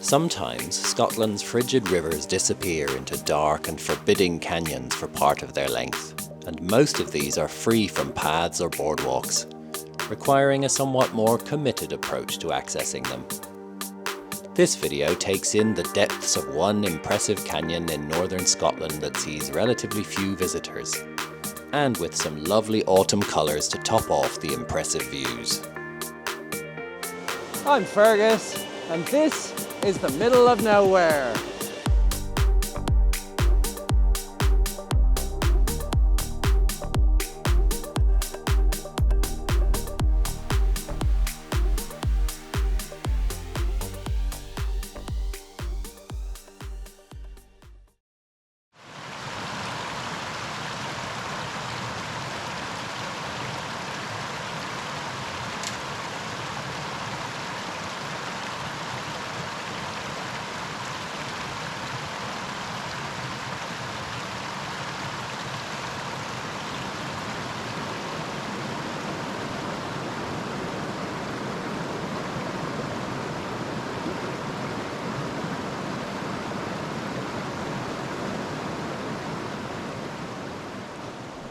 Sometimes Scotland's frigid rivers disappear into dark and forbidding canyons for part of their length, and most of these are free from paths or boardwalks, requiring a somewhat more committed approach to accessing them. This video takes in the depths of one impressive canyon in northern Scotland that sees relatively few visitors, and with some lovely autumn colours to top off the impressive views. I'm Feargus, and this is the middle of nowhere.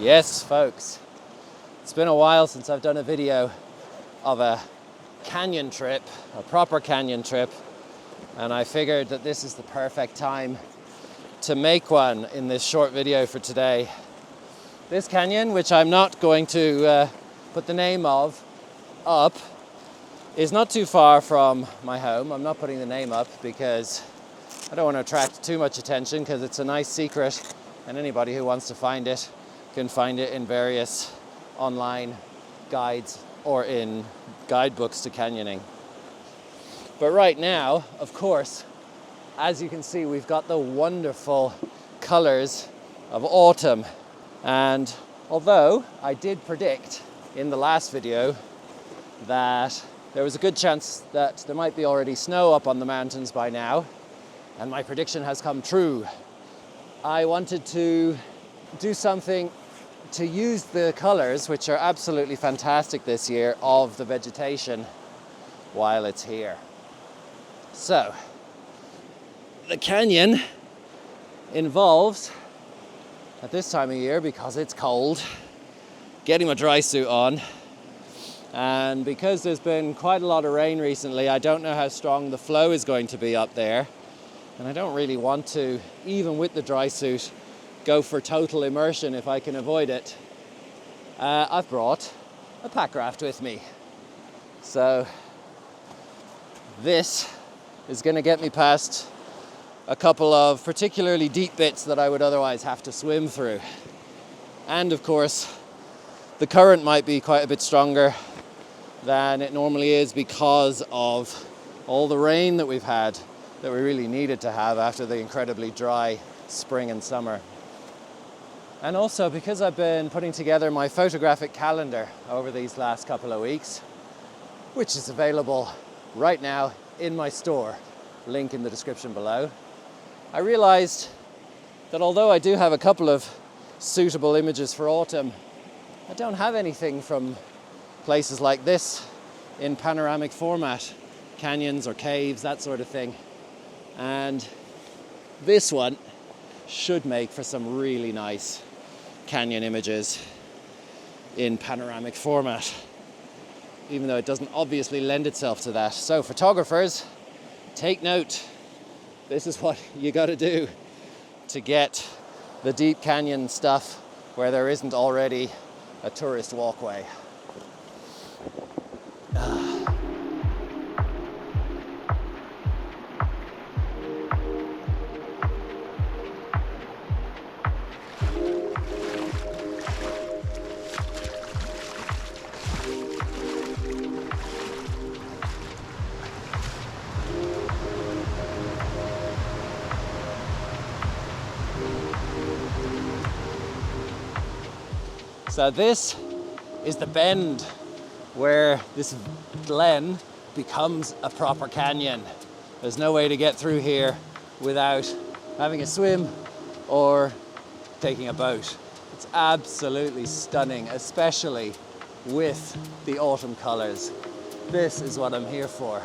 Yes, folks, it's been a while since I've done a video of a canyon trip, a proper canyon trip, and I figured that this is the perfect time to make one in this short video for today. This canyon, which I'm not going to put the name of up, is not too far from my home. I'm not putting the name up because I don't want to attract too much attention, because it's a nice secret and anybody who wants to find it can find it in various online guides or in guidebooks to canyoning. But right now, of course, as you can see, we've got the wonderful colors of autumn. And although I did predict in the last video that there was a good chance that there might be already snow up on the mountains by now, and my prediction has come true, I wanted to do something to use the colors, which are absolutely fantastic this year, of the vegetation while it's here. So, the canyon involves, at this time of year, because it's cold, getting my dry suit on, and because there's been quite a lot of rain recently, I don't know how strong the flow is going to be up there, and I don't really want to, even with the dry suit, go for total immersion if I can avoid it. I've brought a Packraft with me. So this is going to get me past a couple of particularly deep bits that I would otherwise have to swim through. And of course, the current might be quite a bit stronger than it normally is because of all the rain that we've had, that we really needed to have after the incredibly dry spring and summer. And also because I've been putting together my photographic calendar over these last couple of weeks, which is available right now in my store, link in the description below, I realized that although I do have a couple of suitable images for autumn, I don't have anything from places like this in panoramic format, canyons or caves, that sort of thing. And this one should make for some really nice canyon images in panoramic format, even though it doesn't obviously lend itself to that. So photographers, take note. This is what you got to do to get the deep canyon stuff where there isn't already a tourist walkway. So this is the bend where this glen becomes a proper canyon. There's no way to get through here without having a swim or taking a boat. It's absolutely stunning, especially with the autumn colors. This is what I'm here for.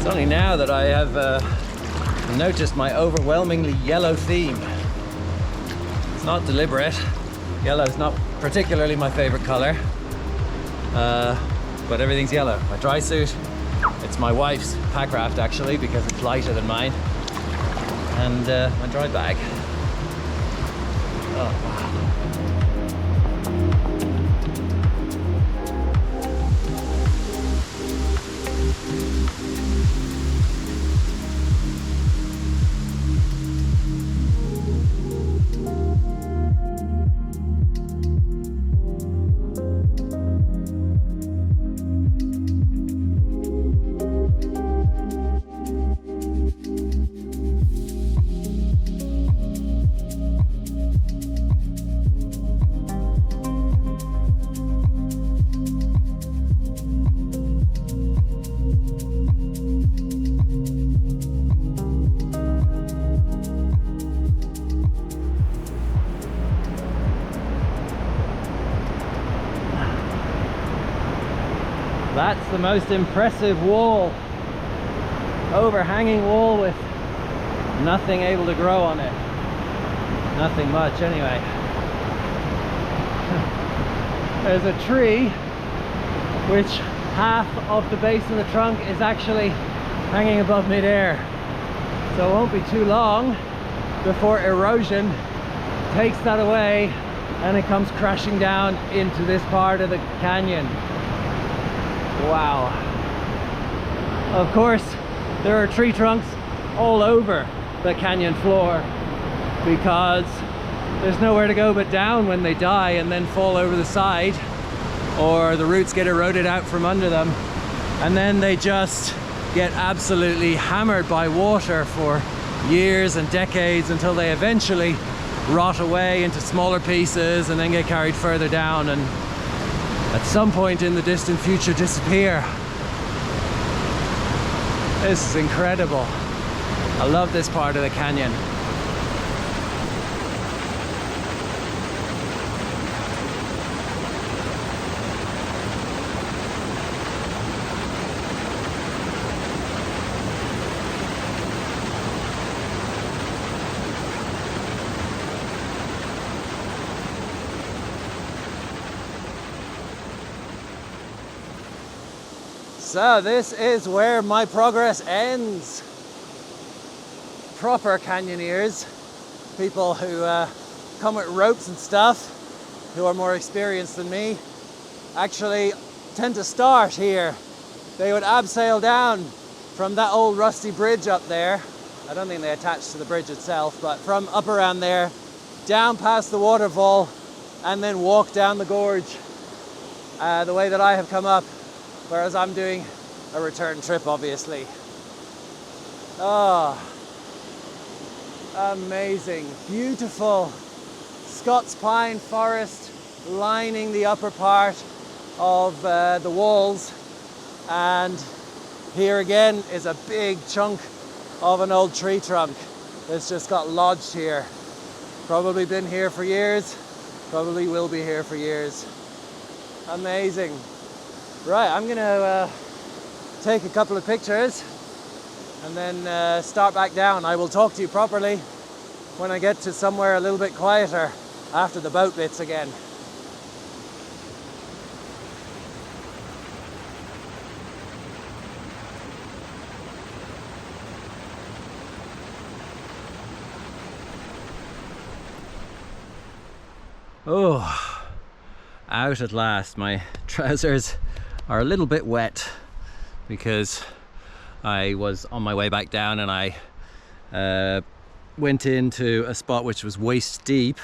It's only now that I have noticed my overwhelmingly yellow theme. It's not deliberate. Yellow's not particularly my favorite color, but everything's yellow. My dry suit, it's my wife's Packraft actually, because it's lighter than mine, and my dry bag. Oh, wow. That's the most impressive wall, overhanging wall with nothing able to grow on it. Nothing much anyway. There's a tree which half of the base of the trunk is actually hanging above midair. So it won't be too long before erosion takes that away and it comes crashing down into this part of the canyon. Wow. Of course, there are tree trunks all over the canyon floor because there's nowhere to go but down when they die and then fall over the side, or the roots get eroded out from under them, and then they just get absolutely hammered by water for years and decades until they eventually rot away into smaller pieces and then get carried further down and at some point in the distant future disappear. This is incredible. I love this part of the canyon. So this is where my progress ends. Proper canyoneers, people who come with ropes and stuff, who are more experienced than me, actually tend to start here. They would abseil down from that old rusty bridge up there. I don't think they attach to the bridge itself, but from up around there, down past the waterfall, and then walk down the gorge the way that I have come up. Whereas I'm doing a return trip, obviously. Oh, amazing. Beautiful Scots pine forest lining the upper part of the walls. And here again is a big chunk of an old tree trunk that's just got lodged here. Probably been here for years, probably will be here for years. Amazing. Right, I'm gonna take a couple of pictures and then start back down. I will talk to you properly when I get to somewhere a little bit quieter after the boat bits again. Oh, out at last. My trousers are a little bit wet because I was on my way back down and I went into a spot which was waist deep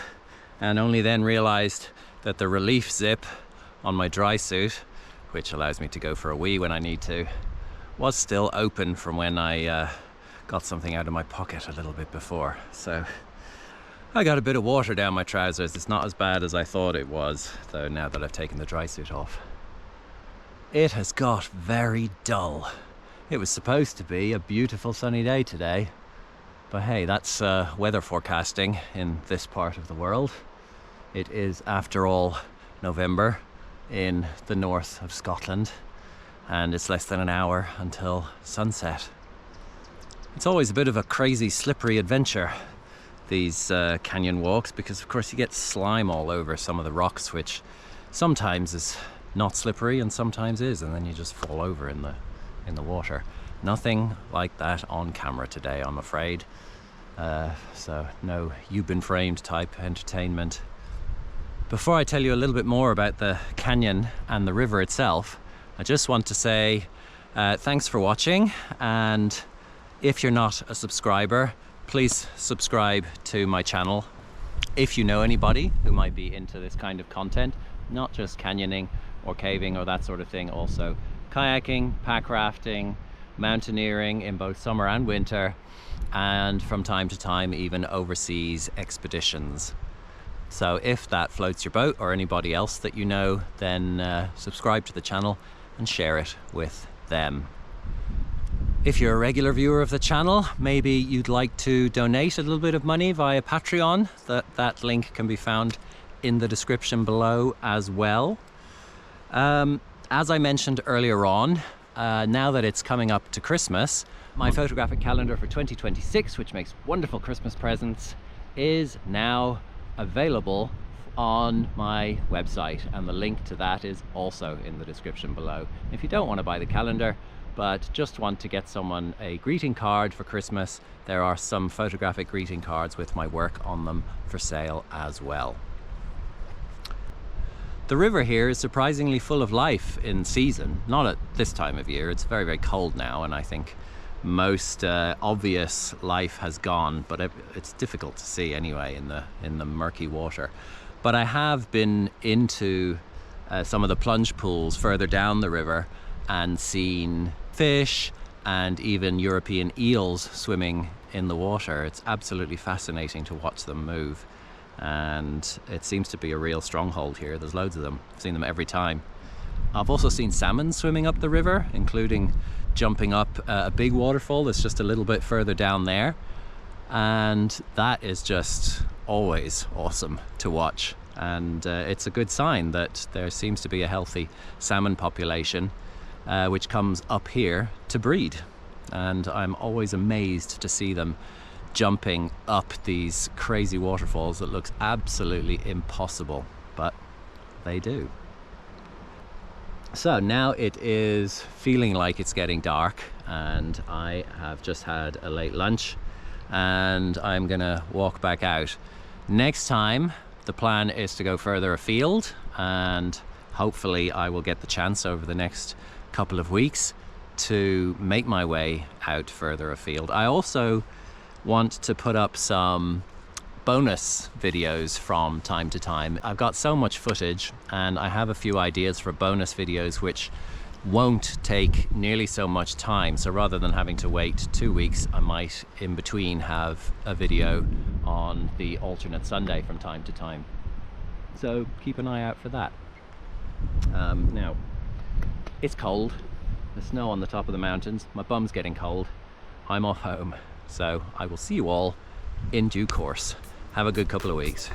and only then realized that the relief zip on my dry suit, which allows me to go for a wee when I need to, was still open from when I got something out of my pocket a little bit before. So I got a bit of water down my trousers. It's not as bad as I thought it was, though, now that I've taken the dry suit off. It has got very dull. It was supposed to be a beautiful sunny day today, but hey, that's weather forecasting in this part of the world. It is, after all, November in the north of Scotland, and it's less than an hour until sunset. It's always a bit of a crazy, slippery adventure, these canyon walks, because of course you get slime all over some of the rocks, which sometimes is not slippery and sometimes is, and then you just fall over in the water. Nothing like that on camera today, I'm afraid. So no you've been framed type entertainment. Before I tell you a little bit more about the canyon and the river itself, I just want to say thanks for watching, and if you're not a subscriber, please subscribe to my channel. If you know anybody who might be into this kind of content, not just canyoning or caving or that sort of thing, also kayaking, pack rafting, mountaineering in both summer and winter, and from time to time even overseas expeditions. So if that floats your boat, or anybody else that you know, then subscribe to the channel and share it with them. If you're a regular viewer of the channel, maybe you'd like to donate a little bit of money via Patreon. That link can be found in the description below as well. As I mentioned earlier on, now that it's coming up to Christmas, my photographic calendar for 2026, which makes wonderful Christmas presents, is now available on my website, and the link to that is also in the description below. If you don't want to buy the calendar but just want to get someone a greeting card for Christmas, there are some photographic greeting cards with my work on them for sale as well. The river here is surprisingly full of life in season, not at this time of year. It's very, very cold now, and I think most obvious life has gone, but it's difficult to see anyway in the murky water. But I have been into some of the plunge pools further down the river and seen fish and even European eels swimming in the water. It's absolutely fascinating to watch them move, and it seems to be a real stronghold here. There's loads of them. I've seen them every time. I've also seen salmon swimming up the river, including jumping up a big waterfall that's just a little bit further down there, and that is just always awesome to watch. And it's a good sign that there seems to be a healthy salmon population which comes up here to breed, and I'm always amazed to see them jumping up these crazy waterfalls that looks absolutely impossible, but they do. So now it is feeling like it's getting dark, and I have just had a late lunch, and I'm gonna walk back out. Next time the plan is to go further afield, and hopefully I will get the chance over the next couple of weeks to make my way out further afield. I also want to put up some bonus videos from time to time. I've got so much footage, and I have a few ideas for bonus videos which won't take nearly so much time. So rather than having to wait 2 weeks, I might in between have a video on the alternate Sunday from time to time. So keep an eye out for that. Now, it's cold. There's snow on the top of the mountains. My bum's getting cold. I'm off home. So I will see you all in due course. Have a good couple of weeks.